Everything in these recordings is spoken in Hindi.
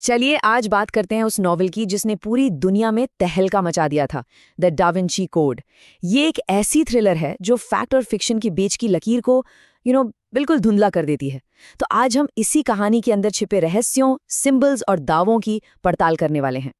चलिए आज बात करते हैं उस नॉवेल की जिसने पूरी दुनिया में तहलका मचा दिया था, द डा विंची कोड। ये एक ऐसी थ्रिलर है जो फैक्ट और फिक्शन की बीच की लकीर को बिल्कुल धुंधला कर देती है। तो आज हम इसी कहानी के अंदर छिपे रहस्यों, सिंबल्स और दावों की पड़ताल करने वाले हैं।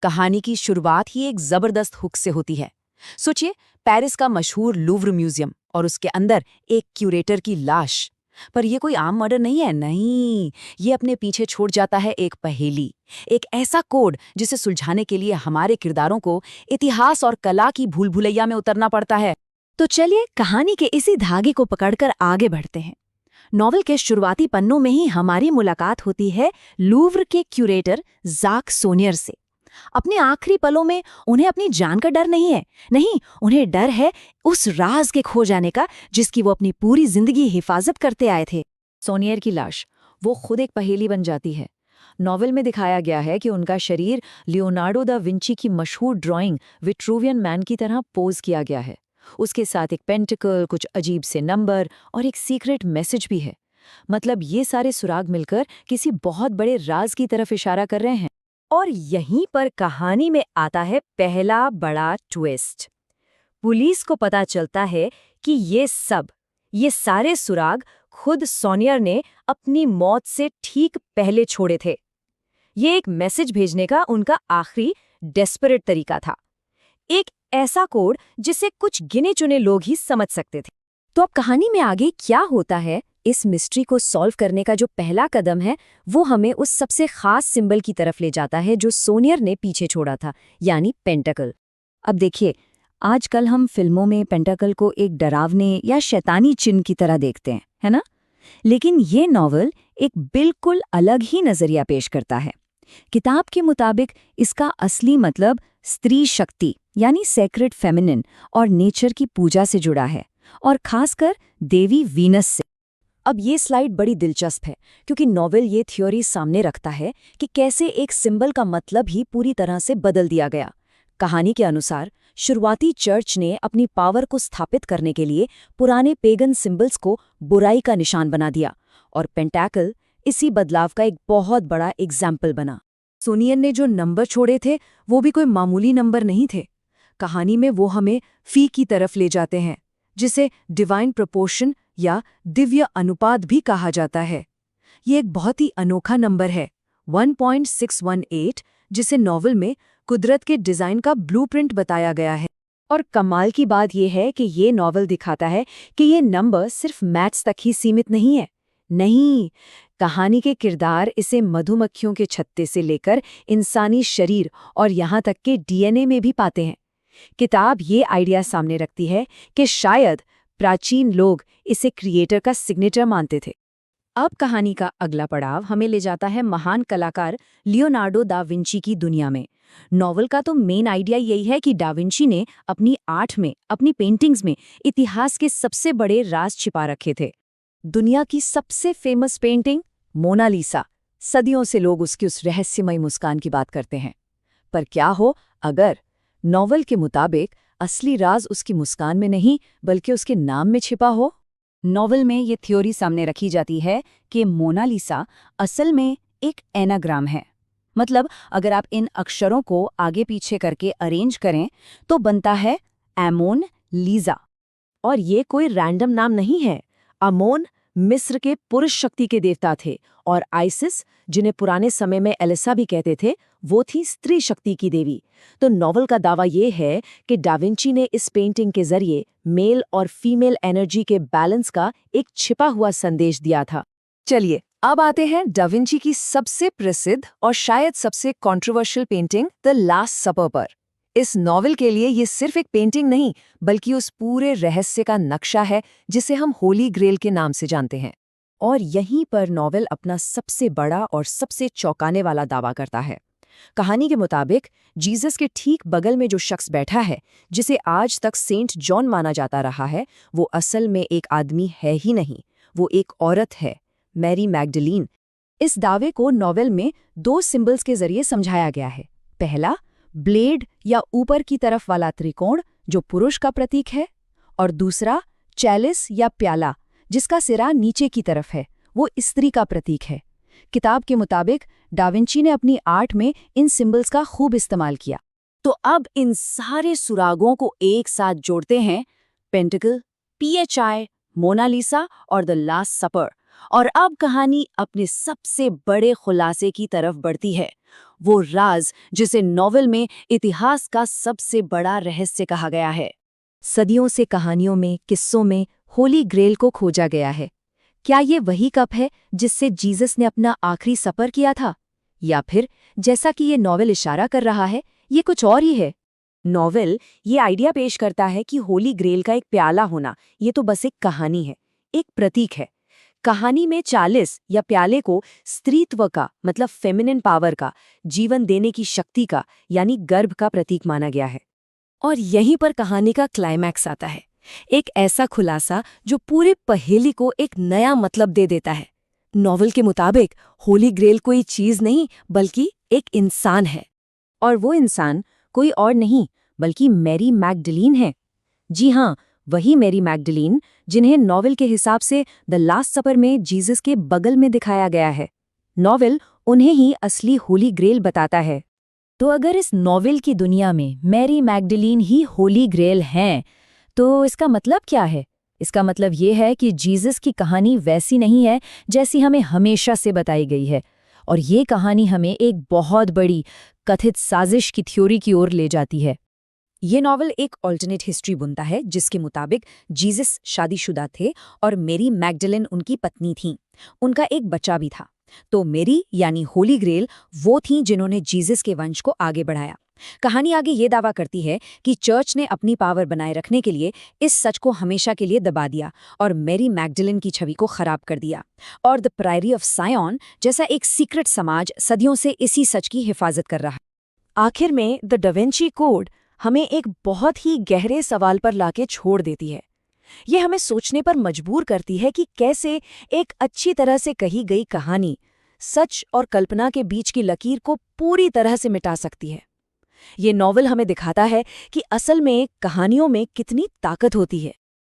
कहानी की शुरुआत ही एक जबरदस्त हुक से होती है। सोचिए, पेरिस का मशहूर लूव्र म्यूजियम और उसके अंदर एक क्यूरेटर की लाश। पर यह कोई आम मर्डर नहीं है, नहीं, ये अपने पीछे छोड़ जाता है एक पहेली, एक ऐसा कोड जिसे सुलझाने के लिए हमारे किरदारों को इतिहास और कला की भूल भुलैया में उतरना पड़ता है। तो चलिए कहानी के इसी धागे को पकड़कर आगे बढ़ते हैं। नॉवेल के शुरुआती पन्नों में ही हमारी मुलाकात होती है लूव्र के क्यूरेटर ज़ाक सोनियर से। अपने आखिरी पलों में उन्हें अपनी जान का डर नहीं है, नहीं, उन्हें डर है उस राज के खो जाने का जिसकी वो अपनी पूरी जिंदगी हिफाजत करते आए थे। सोनियर की लाश, वो खुद एक पहेली बन जाती है। नॉवेल में दिखाया गया है कि उनका शरीर लियोनार्डो दा विंची की मशहूर ड्राइंग विट्रूवियन मैन की तरह पोज किया गया है। उसके साथ एक पेंटिकल, कुछ अजीब से नंबर और एक सीक्रेट मैसेज भी है। मतलब ये सारे सुराग मिलकर किसी बहुत बड़े राज की तरफ इशारा कर रहे हैं। और यहीं पर कहानी में आता है पहला बड़ा ट्विस्ट। पुलिस को पता चलता है कि ये सारे सुराग खुद सोनियर ने अपनी मौत से ठीक पहले छोड़े थे। ये एक मैसेज भेजने का उनका आखिरी डेस्परेट तरीका था, एक ऐसा कोड जिसे कुछ गिने चुने लोग ही समझ सकते थे। तो अब कहानी में आगे क्या होता है, इस मिस्ट्री को सॉल्व करने का जो पहला कदम है वो हमें उस सबसे खास सिंबल की तरफ ले जाता है जो सोनियर ने पीछे छोड़ा था, यानी पेंटाकल। अब देखिए, आजकल हम फिल्मों में पेंटाकल को एक डरावने या शैतानी चिन्ह की तरह देखते हैं, है ना? लेकिन ये नॉवल एक बिल्कुल अलग ही नजरिया पेश करता है। किताब के मुताबिक इसका असली मतलब स्त्री शक्ति यानी सेक्रेड फेमिनिन और नेचर की पूजा से जुड़ा है, और खासकर देवी वीनस से। अब ये स्लाइड बड़ी दिलचस्प है क्योंकि नॉवेल ये थ्योरी सामने रखता है कि कैसे एक सिंबल का मतलब ही पूरी तरह से बदल दिया गया। कहानी के अनुसार शुरुआती चर्च ने अपनी पावर को स्थापित करने के लिए पुराने पेगन सिंबल्स को बुराई का निशान बना दिया, और पेंटाकल इसी बदलाव का एक बहुत बड़ा एग्जाम्पल बना। सोनियर ने जो नंबर छोड़े थे वो भी कोई मामूली नंबर नहीं थे। कहानी में वो हमें फी की तरफ ले जाते हैं, जिसे डिवाइन प्रोपोर्शन या दिव्य अनुपात भी कहा जाता है। ये एक बहुत ही अनोखा नंबर है, 1.618, जिसे नॉवेल में कुदरत के डिजाइन का ब्लूप्रिंट बताया गया है। और कमाल की बात यह है कि ये नॉवेल दिखाता है कि ये नंबर सिर्फ मैथ्स तक ही सीमित नहीं है। नहीं, कहानी के किरदार इसे मधुमक्खियों के छत्ते से लेकर इंसानी शरीर और यहाँ तक के डीएनए में भी पाते हैं। किताब ये आइडिया सामने रखती है कि शायद प्राचीन लोग इसे क्रिएटर का सिग्नेचर मानते थे। अब कहानी का अगला पड़ाव हमें ले जाता है महान कलाकार लियोनार्डो दा विंची की दुनिया में। नॉवल का तो मेन आइडिया यही है कि डा विंची ने अपनी आर्ट में, अपनी पेंटिंग्स में इतिहास के सबसे बड़े राज छिपा रखे थे। दुनिया की सबसे फेमस पेंटिंग मोनालिसा, सदियों से लोग उसकी उस रहस्यमय मुस्कान की बात करते हैं। पर क्या हो अगर नॉवल के मुताबिक असली राज उसकी मुस्कान में नहीं बल्कि उसके नाम में छिपा हो? नॉवल में ये थ्योरी सामने रखी जाती है कि मोनालिसा असल में एक एनाग्राम है। मतलब अगर आप इन अक्षरों को आगे पीछे करके अरेंज करें तो बनता है एमोन लीजा। और ये कोई रैंडम नाम नहीं है। अमोन मिस्र के पुरुष शक्ति के देवता थे, और आइसिस, जिन्हें पुराने समय में एलिसा भी कहते थे, वो थी स्त्री शक्ति की देवी। तो नॉवल का दावा ये है कि डा विंची ने इस पेंटिंग के जरिए मेल और फीमेल एनर्जी के बैलेंस का एक छिपा हुआ संदेश दिया था। चलिए अब आते हैं डा विंची की सबसे प्रसिद्ध और शायद सबसे कंट्रोवर्शियल पेंटिंग द लास्ट सपर पर। इस नॉवेल के लिए ये सिर्फ एक पेंटिंग नहीं बल्कि उस पूरे रहस्य का नक्शा है जिसे हम होली ग्रेल के नाम से जानते हैं। और यहीं पर नॉवेल अपना सबसे बड़ा और सबसे चौंकाने वाला दावा करता है। कहानी के मुताबिक जीसस के ठीक बगल में जो शख्स बैठा है, जिसे आज तक सेंट जॉन माना जाता रहा है, वो असल में एक आदमी है ही नहीं, वो एक औरत है, मैरी मैगडलीन। इस दावे को नॉवेल में 2 सिंबल्स के जरिए समझाया गया है। पहला, ब्लेड या ऊपर की तरफ वाला त्रिकोण जो पुरुष का प्रतीक है, और दूसरा चैलिस या प्याला जिसका सिरा नीचे की तरफ है, वो स्त्री का प्रतीक है। किताब के मुताबिक डाविंची ने अपनी आर्ट में इन सिंबल्स का खूब इस्तेमाल किया। तो अब इन सारे सुरागों को एक साथ जोड़ते हैं पेंटिकल, PHI, मोनालिसा और द लास्ट सपर। और अब कहानी अपने सबसे बड़े खुलासे की तरफ बढ़ती है, वो राज जिसे नॉवेल में इतिहास का सबसे बड़ा रहस्य कहा गया है। सदियों से कहानियों में, किस्सों में होली ग्रेल को खोजा गया है। क्या ये वही कप है जिससे जीसस ने अपना आखिरी सफर किया था? या फिर जैसा कि ये नॉवेल इशारा कर रहा है, ये कुछ और ही है? नॉवेल ये आइडिया पेश करता है कि होली ग्रेल का एक प्याला होना ये तो बस एक कहानी है, एक प्रतीक है। कहानी में 40 या प्याले को स्त्रीत्व का मतलब फेमिनिन पावर का, जीवन देने की शक्ति का यानी गर्भ का प्रतीक माना गया है। और यहीं पर कहानी का क्लाइमैक्स आता है, एक ऐसा खुलासा जो पूरे पहेली को एक नया मतलब दे देता है। नॉवेल के मुताबिक होली ग्रेल कोई चीज नहीं बल्कि एक इंसान है, और वो इंसान कोई और नहीं बल्कि मैरी मैगडलीन है। जी हाँ, वही मैरी मैगडलीन जिन्हें नॉवेल के हिसाब से द लास्ट सपर में जीसस के बगल में दिखाया गया है। नॉवेल उन्हें ही असली होली ग्रेल बताता है। तो अगर इस नॉवेल की दुनिया में मैरी मैगडलीन ही होली ग्रेल हैं, तो इसका मतलब क्या है? इसका मतलब ये है कि जीसस की कहानी वैसी नहीं है जैसी हमें हमेशा से बताई गई है, और ये कहानी हमें एक बहुत बड़ी कथित साजिश की थ्योरी की ओर ले जाती है। ये नॉवल एक ऑल्टरनेट हिस्ट्री बुनता है जिसके मुताबिक जीसस शादीशुदा थे और मेरी मैगडलेन उनकी पत्नी थीं। उनका एक बच्चा भी था। तो मेरी यानी होली ग्रेल वो थीं जिन्होंने जीसस के वंश को आगे बढ़ाया। कहानी आगे ये दावा करती है कि चर्च ने अपनी पावर बनाए रखने के लिए इस सच को हमेशा के लिए दबा दिया और मेरी मैगडलेन की छवि को खराब कर दिया, और द प्रायरी ऑफ सायोन जैसा एक सीक्रेट समाज सदियों से इसी सच की हिफाजत कर रहा है। आखिर में द डाविंची कोड हमें एक बहुत ही गहरे सवाल पर लाके छोड़ देती है। ये हमें सोचने पर मजबूर करती है कि कैसे एक अच्छी तरह से कही गई कहानी सच और कल्पना के बीच की लकीर को पूरी तरह से मिटा सकती है। ये नॉवल हमें दिखाता है कि असल में कहानियों में कितनी ताकत होती है।